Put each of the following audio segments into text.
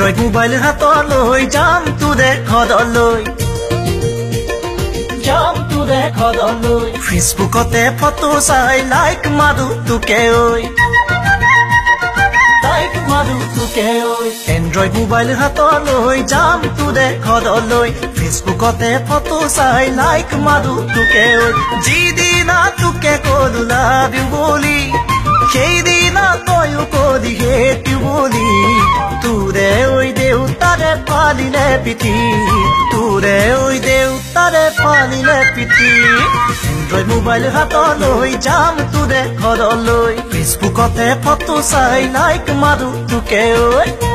Android mobile হাতলৈ যাম তোৰে ঘৰলৈ ফেচবুকতে ফটো চাই লাইক মাৰো তোকে ঐ এন্ড্ৰইড মোবাইল হাতলৈ যাম তোৰে ঘৰলৈ ফেচবুকতে ফটো চাই লাইক মাৰো তোকে ঐ যিদিনা তোকে কলো লাভ ইউ বুলি সেইদিনা তয়ো কলি হেট ইউ বুলি তোৰে ঐ দেউতাৰে পালিলে পিঠি তোৰে ঐ দেউতাৰে পালিলে পিঠি এন্ড্ৰইড মোবাইল হাতলৈ যাম তোৰে ঘৰলৈ ফেচবুকতে ফটো চাই লাইক মাৰো তোকে ঐ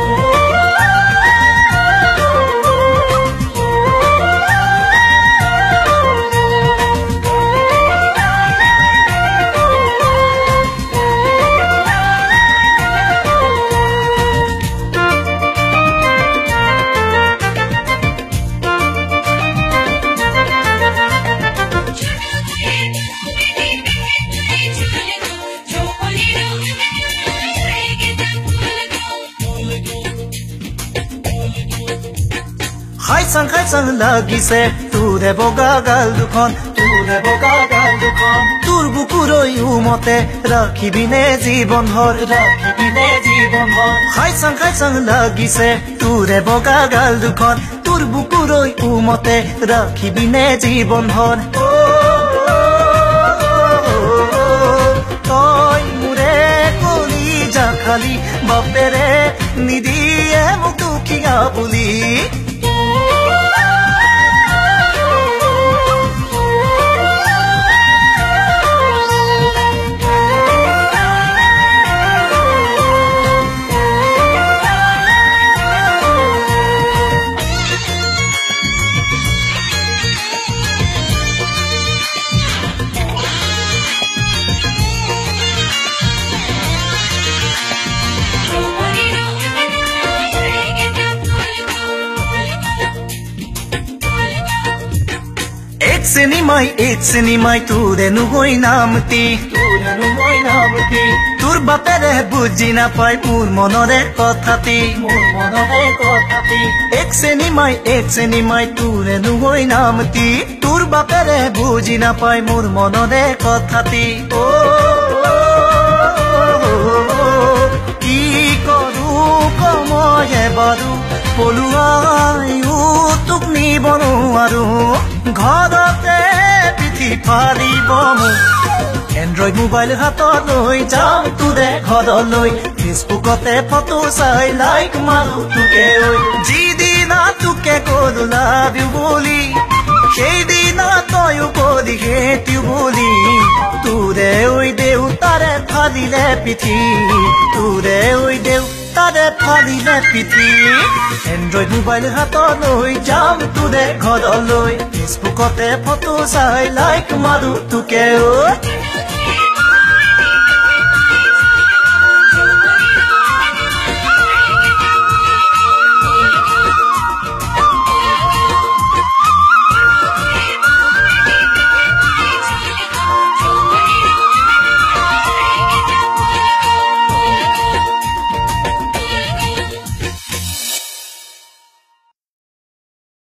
খাই চাং লাগিছে তোৰে বগা গাল দুখন তোৰ বুকুৰৈ উমতে ৰাখিবিনে জীৱন ভৰ খাই চাং লাগিছে তোৰে বগা গাল দুখন তোৰ বুকুৰৈ উমতে ৰাখিবিনে জীৱন ভৰ তই মোৰে কলিজা খালি বাপেৰে নিদিয়ে মোক দুখীয়া বুলি एक सिनेमाई তোৰে নুগৈ নামতি তোৰ বাপেৰে বুজি নাপায় মোৰ মনৰে কথাটি এক সিনেমাই তোৰে নুগৈ নামতি তোৰ বাপেৰে বুজি নাপায় মোৰ মনৰে কথাটি কি কৰো কময়ে বাৰু পলুৱাইও তোক নিব নোৱাৰো ঘৰতে পিঠি ফাৰিব মোক এন্ড্ৰইড মোবাইল হাতলৈ যাম তোৰে ঘৰলৈ ফেচবুকতে ফটো চাই লাইক মাৰো তোকে ঐ যিদিনা তোকে কলো লাভ ইউ বুলি সেইদিনা তয়ো কলি হেট ইউ বুলি তোৰে ঐ দেউতাৰে ফালিলে পিঠি তোৰে ঐ দেউতাৰে ফালিলে পিঠি এন্ড্ৰইড মোবাইল হাতলৈ যাম তোৰে ঘৰলৈ ফেচবুকতে ফটো চাই লাইক মাৰো তোকে ঐ